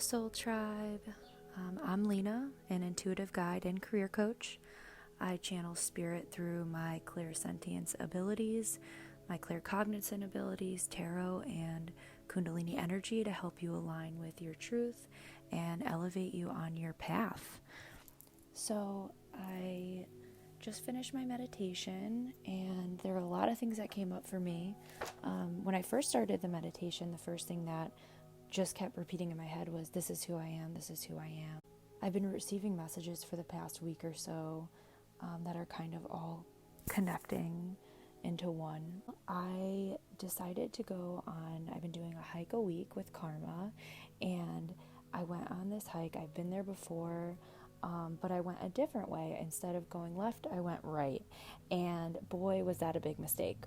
Soul Tribe. I'm Lena, an intuitive guide and career coach. I channel spirit through my clairsentience abilities, my claircognizant abilities, tarot, and Kundalini energy to help you align with your truth and elevate you on your path. So I just finished my meditation, and there were a lot of things that came up for me. When I first started the meditation, the first thing that just kept repeating in my head was, this is who I am, this is who I am. I've been receiving messages for the past week or so that are kind of all connecting into one. I decided to go on, I've been doing a hike a week with Karma, and I went on this hike. I've been there before, but I went a different way. Instead of going left, I went right, and boy, was that a big mistake.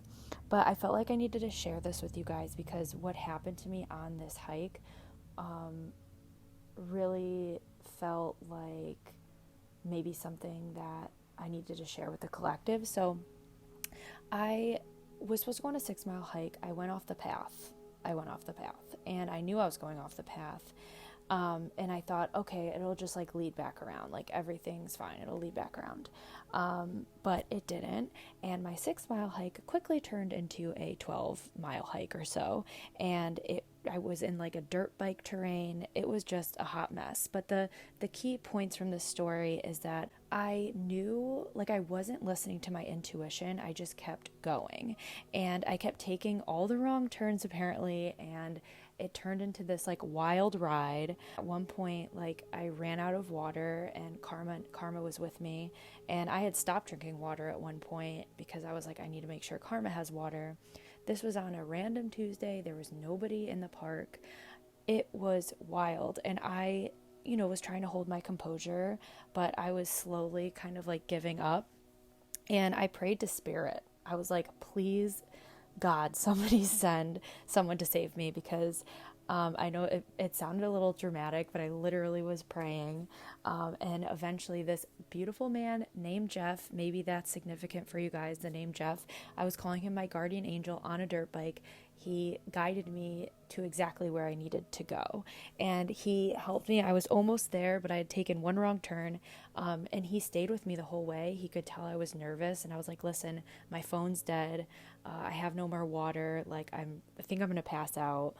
But I felt like I needed to share this with you guys because what happened to me on this hike really felt like maybe something that I needed to share with the collective. So I was supposed to go on a 6-mile hike. I went off the path, and I knew I was going off the path. And I thought, okay, it'll just like lead back around, like everything's fine, it'll lead back around. But it didn't. And my 6-mile hike quickly turned into a 12-mile hike or so. And I was in like a dirt bike terrain. It was just a hot mess. But the key points from this story is that I knew, like, I wasn't listening to my intuition. I just kept going, and I kept taking all the wrong turns apparently, and it turned into this like wild ride. At one point, like, I ran out of water, and Karma was with me, and I had stopped drinking water at one point because I was like, I need to make sure Karma has water. This was on a random Tuesday. There was nobody in the park. It was wild, and I was trying to hold my composure, but I was slowly kind of like giving up, and I prayed to spirit. I was like, please God, somebody send someone to save me, because I know it sounded a little dramatic, but I literally was praying. And eventually this beautiful man named Jeff, maybe that's significant for you guys, the name Jeff, I was calling him my guardian angel on a dirt bike. He guided me to exactly where I needed to go, and he helped me. I was almost there, but I had taken one wrong turn, and he stayed with me the whole way. He could tell I was nervous, and I was like, listen, my phone's dead. I have no more water. Like, I think I'm going to pass out.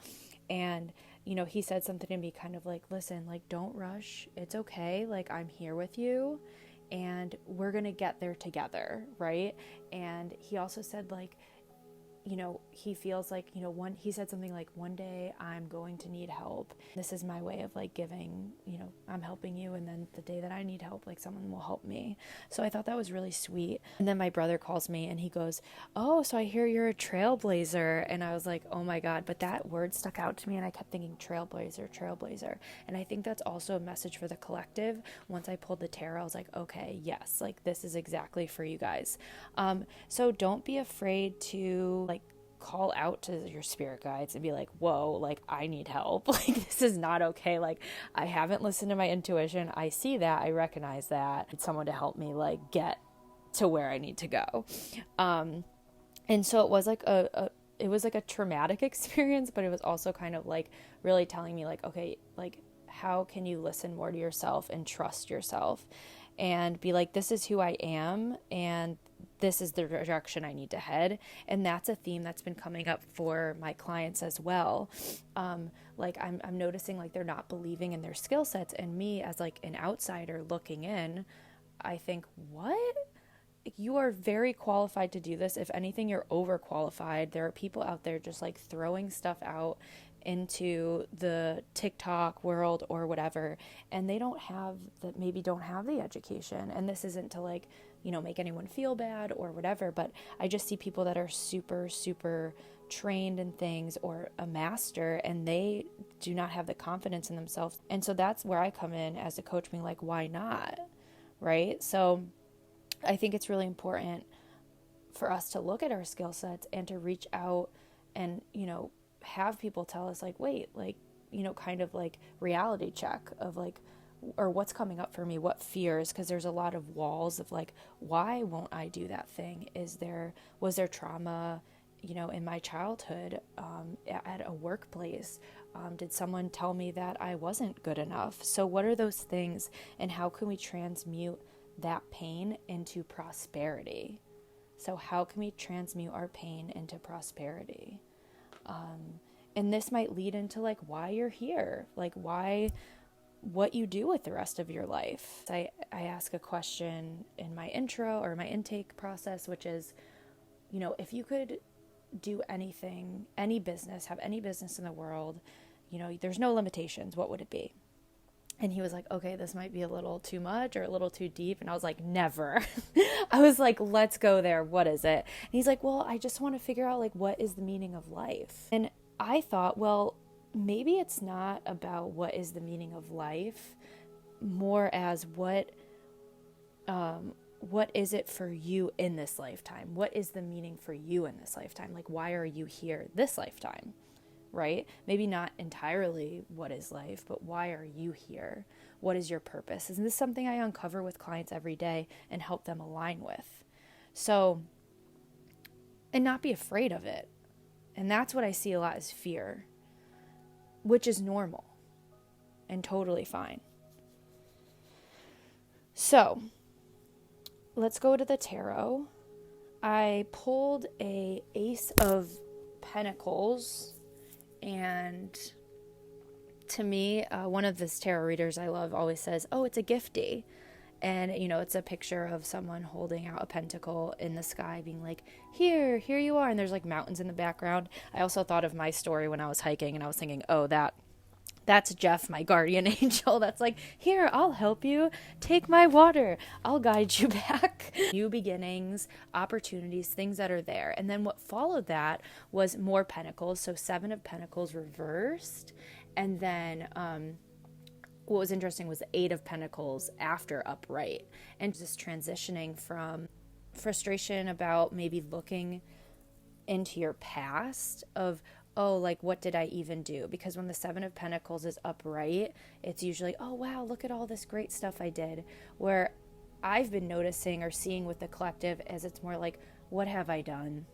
And, he said something to me kind of like, listen, like, don't rush. It's okay. Like, I'm here with you, and we're going to get there together. Right. And he also said, like, he feels like, he said something like, one day I'm going to need help. This is my way of like giving, I'm helping you. And then the day that I need help, like, someone will help me. So I thought that was really sweet. And then my brother calls me and he goes, oh, so I hear you're a trailblazer. And I was like, oh my God. But that word stuck out to me, and I kept thinking trailblazer. And I think that's also a message for the collective. Once I pulled the tarot, I was like, okay, yes, like, this is exactly for you guys. So don't be afraid to like call out to your spirit guides and be like, whoa, like, I need help. Like, this is not okay. Like, I haven't listened to my intuition. I see that. I recognize that. I need someone to help me like get to where I need to go. And so it was like it was like a traumatic experience, but it was also kind of like really telling me like, okay, like, how can you listen more to yourself and trust yourself and be like, this is who I am, and this is the direction I need to head. And that's a theme that's been coming up for my clients as well. Like, I'm noticing like they're not believing in their skill sets, and me as like an outsider looking in, I think, what? You are very qualified to do this. If anything, you're overqualified. There are people out there just like throwing stuff out into the TikTok world or whatever, and they don't have the education. And this isn't to like, make anyone feel bad or whatever, but I just see people that are super, super trained in things or a master, and they do not have the confidence in themselves. And so that's where I come in as a coach, being like, why not? Right? So I think it's really important for us to look at our skill sets and to reach out and, have people tell us like, wait, like, kind of like reality check of like, or what's coming up for me, what fears, because there's a lot of walls of like, why won't I do that thing? Was there trauma, in my childhood, at a workplace, Did someone tell me that I wasn't good enough? So what are those things, and how can we transmute that pain into prosperity? So how can we transmute our pain into prosperity? And this might lead into like why you're here, like what you do with the rest of your life. I ask a question in my intro or my intake process, which is, if you could do anything, any business, have any business in the world, there's no limitations, what would it be? And he was like, okay, this might be a little too much or a little too deep. And I was like, never. I was like, let's go there. What is it? And he's like, well, I just want to figure out like, what is the meaning of life? And I thought, well, maybe it's not about what is the meaning of life, more as what is it for you in this lifetime? What is the meaning for you in this lifetime? Like, why are you here this lifetime? Right? Maybe not entirely what is life, but why are you here? What is your purpose? And this is something I uncover with clients every day and help them align with. So, and not be afraid of it. And that's what I see a lot is fear, which is normal and totally fine. So, let's go to the tarot. I pulled a Ace of Pentacles. And to me, one of this tarot readers I love always says, oh, it's a giftie. And, it's a picture of someone holding out a pentacle in the sky being like, here you are. And there's like mountains in the background. I also thought of my story when I was hiking and I was thinking, oh, that's Jeff, my guardian angel. That's like, here, I'll help you. Take my water. I'll guide you back. New beginnings, opportunities, things that are there. And then what followed that was more pentacles. So 7 of Pentacles reversed. And then what was interesting was the 8 of Pentacles after upright. And just transitioning from frustration about maybe looking into your past of, oh, like, what did I even do? Because when the 7 of Pentacles is upright, it's usually, oh, wow, look at all this great stuff I did. Where I've been noticing or seeing with the collective as it's more like, what have I done?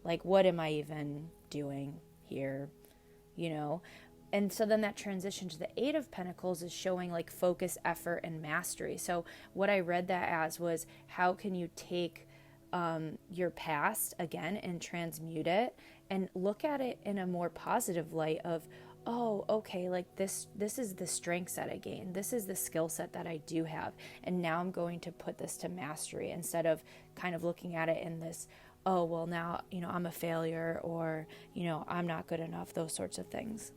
Like, what am I even doing here? And so then that transition to the 8 of Pentacles is showing like focus, effort, and mastery. So what I read that as was, how can you take your past again and transmute it and look at it in a more positive light of, oh, okay, like this is the strengths that I gained. This is the skill set that I do have. And now I'm going to put this to mastery instead of kind of looking at it in this, oh, well, now, I'm a failure or, I'm not good enough, those sorts of things.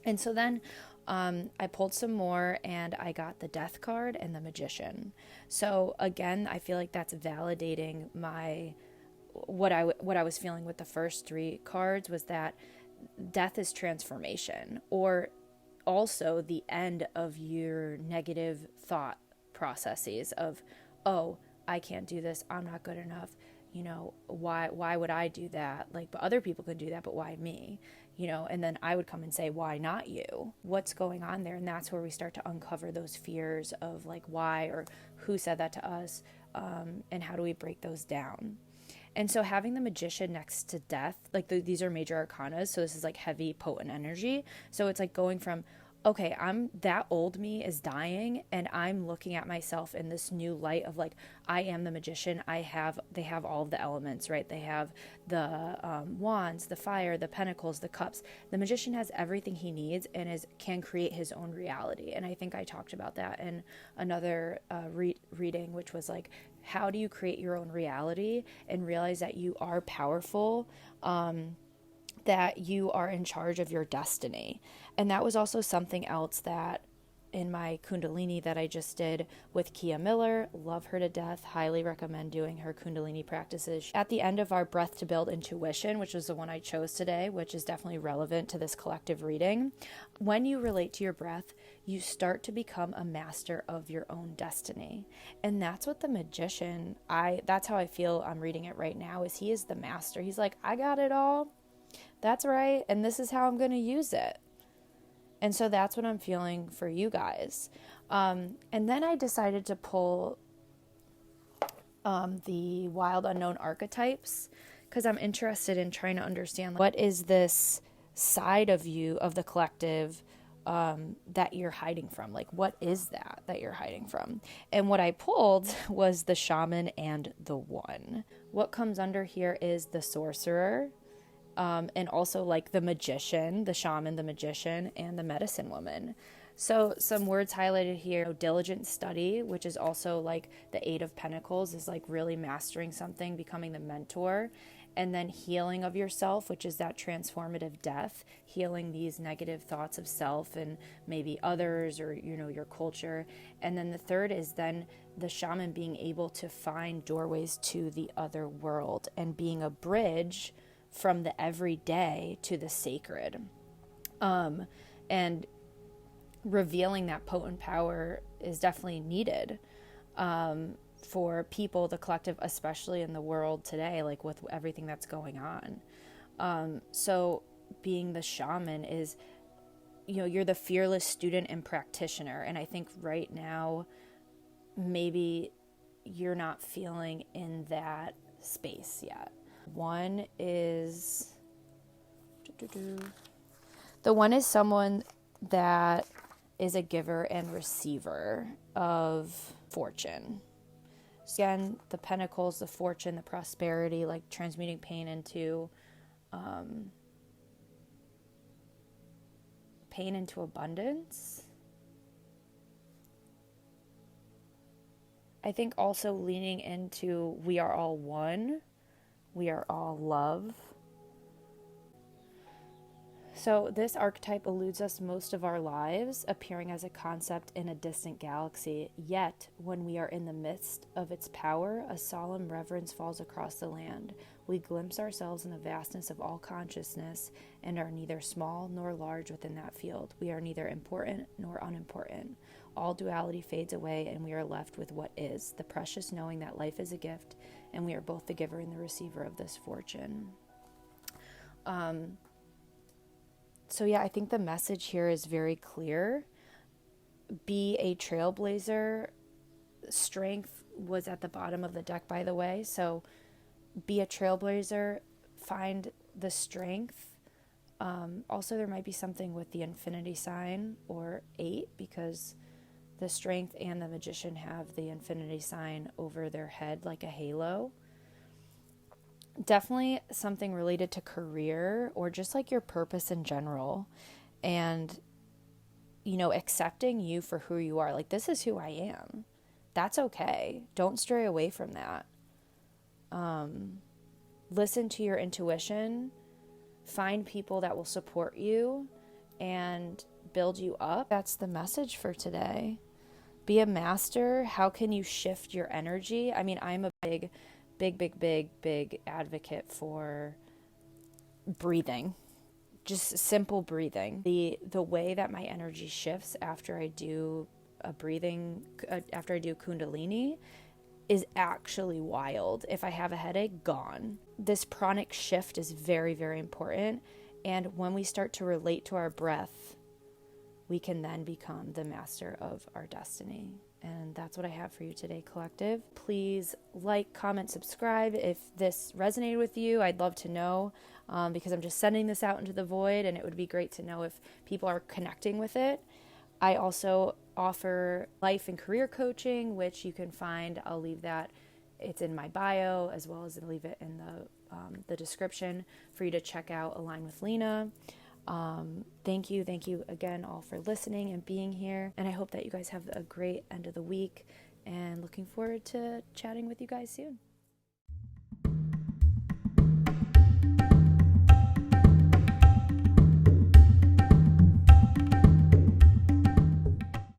And so then I pulled some more and I got the Death card and the Magician. So again, I feel like that's validating what I was feeling with the first 3 cards was that death is transformation, or also the end of your negative thought processes of, oh, I can't do this, I'm not good enough, why would I do that? Like, but other people could do that, but why me? And then I would come and say, why not you? What's going on there? And that's where we start to uncover those fears of like, why, or who said that to us, and how do we break those down? And so having the Magician next to death, like these are major arcanas, so this is like heavy, potent energy. So it's like going from, okay, that old me is dying, and I'm looking at myself in this new light of like, I am the Magician. They have all of the elements, right? They have the wands, the fire, the pentacles, the cups. The Magician has everything he needs and can create his own reality. And I think I talked about that in another reading, which was like, how do you create your own reality and realize that you are powerful, that you are in charge of your destiny? And that was also something else that in my Kundalini that I just did with Kia Miller. Love her to death. Highly recommend doing her Kundalini practices. At the end of our Breath to Build Intuition, which was the one I chose today, which is definitely relevant to this collective reading. When you relate to your breath, you start to become a master of your own destiny. And that's what the Magician, that's how I feel I'm reading it right now, is he is the master. He's like, I got it all. That's right. And this is how I'm going to use it. And so that's what I'm feeling for you guys. And then I decided to pull the Wild Unknown Archetypes because I'm interested in trying to understand what is this side of you, of the collective, that you're hiding from. Like, what is that you're hiding from? And what I pulled was the shaman and the one. What comes under here is the sorcerer, and also like the magician, the shaman, the magician, and the medicine woman. So some words highlighted here: diligent study, which is also like the Eight of Pentacles, is like really mastering something, becoming the mentor. And then healing of yourself, which is that transformative death, healing these negative thoughts of self and maybe others, or, you know, your culture. And then the third is then the shaman being able to find doorways to the other world and being a bridge from the everyday to the sacred. And revealing that potent power is definitely needed. For people, the collective, especially in the world today, like with everything that's going on. So being the shaman is, you know, you're the fearless student and practitioner. And I think right now, maybe you're not feeling in that space yet. One is, the one is someone that is a giver and receiver of fortune. Again, the pentacles, the fortune, the prosperity, like transmuting pain into abundance. I think also leaning into we are all one, we are all love. So this archetype eludes us most of our lives, appearing as a concept in a distant galaxy. Yet, when we are in the midst of its power, a solemn reverence falls across the land. We glimpse ourselves in the vastness of all consciousness and are neither small nor large within that field. We are neither important nor unimportant. All duality fades away and we are left with what is, the precious knowing that life is a gift and we are both the giver and the receiver of this fortune. So yeah, I think the message here is very clear. Be a trailblazer. Strength was at the bottom of the deck, by the way. So be a trailblazer. Find the strength. Also, there might be something with the infinity sign or 8, because the strength and the magician have the infinity sign over their head like a halo. Definitely something related to career or just like your purpose in general, and, you know, accepting you for who you are. Like, this is who I am. That's okay. Don't stray away from that. Listen to your intuition. Find people that will support you and build you up. That's the message for today. Be a master. How can you shift your energy? I mean, I'm a big advocate for breathing, just simple breathing. The way that my energy shifts after I do after I do Kundalini is actually wild. If I have a headache, gone. This pranic shift is very, very important. And when we start to relate to our breath, we can then become the master of our destiny. And that's what I have for you today, collective. Please like, comment, subscribe. If this resonated with you, I'd love to know, because I'm just sending this out into the void, and it would be great to know if people are connecting with it. I also offer life and career coaching, which you can find. I'll leave that. It's in my bio, as well as I'll leave it in the description for you to check out Align with Lena. Thank you again all for listening and being here, and I hope that you guys have a great end of the week, and looking forward to chatting with you guys soon.